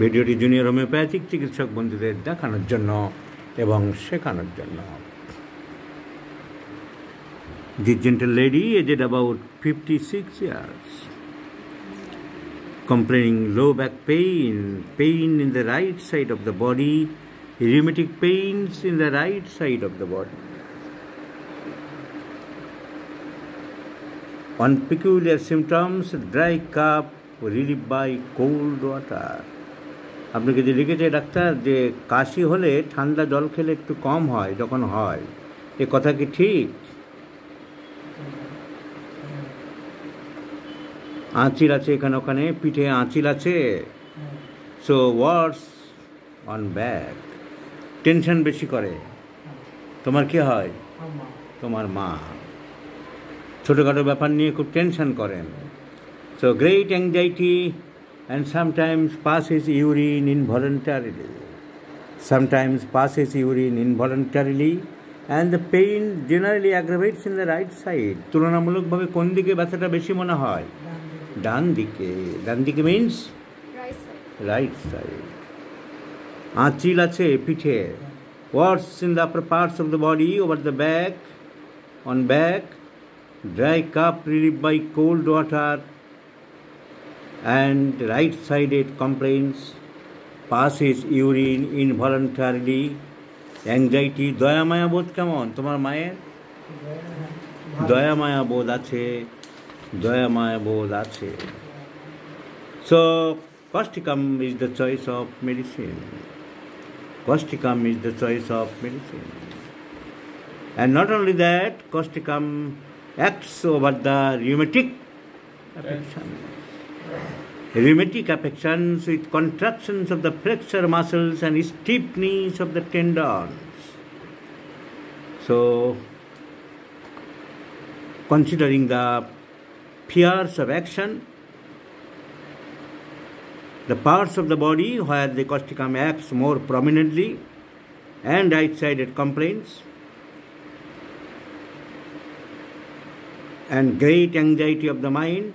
ভিডিওটি junior homeopathic চিকিৎসক বন্ধুদের দেখানোর জন্য এবং শেখানোর জন্য। This gentle lady, aged about 56 years, complaining low back pain, pain in the right side of the body, rheumatic pains in the right side of the body. On peculiar symptoms, dry cough, relief by cold water. আপনাকে যে লিখেছে doctor যে কাশি হলে ঠান্ডা জল খেলে একটু কম হয়, যখন হয় এ কথা কি ঠিক? আঁচিল আছে এখানে ওখানে, পিঠে আঁচিল আছে। So words on back, tension বেশি করে। তোমার কি হয়? তোমার মা ছোটোখাটো ব্যাপার নিয়ে খুব টেনশন করেন। So great anxiety and sometimes passes urine involuntarily. Sometimes passes urine involuntarily and the pain generally aggravates in the right side. তুলনামূলকভাবে কোন দিকে ব্যথাটা বেশি মনে হয়? ডান দিকে। ডান দিকে মিন্স রাইট সাইড। আঁচিল আছে পিঠে। Warts in the upper parts of the body, over the back, on back, dry cough relieved by cold water, and right-sided complaints, passes urine involuntarily, anxiety, দয়া মায়া বোধ কেমন তোমার মায়ের? দয়া মায়া বোধ আছে, দয়া মায়া বোধ আছে। So causticum is the choice of medicine. Causticum is the choice of medicine. And not only that, causticum acts over the rheumatic affection. Rheumatic affections with contractions of the flexor muscles and stiffness of the tendons. So, considering the spheres of action, the parts of the body where the causticum acts more prominently, and right-sided complaints, and great anxiety of the mind,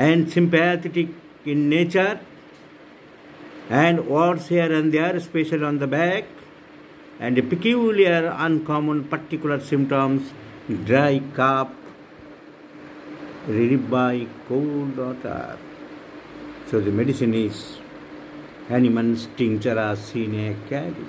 and sympathetic in nature, and warts here and there, especially on the back, and a peculiar, uncommon, particular symptoms, dry cough, relieved by cold water. So the medicine is Hahnemann's tinctura sine cadi.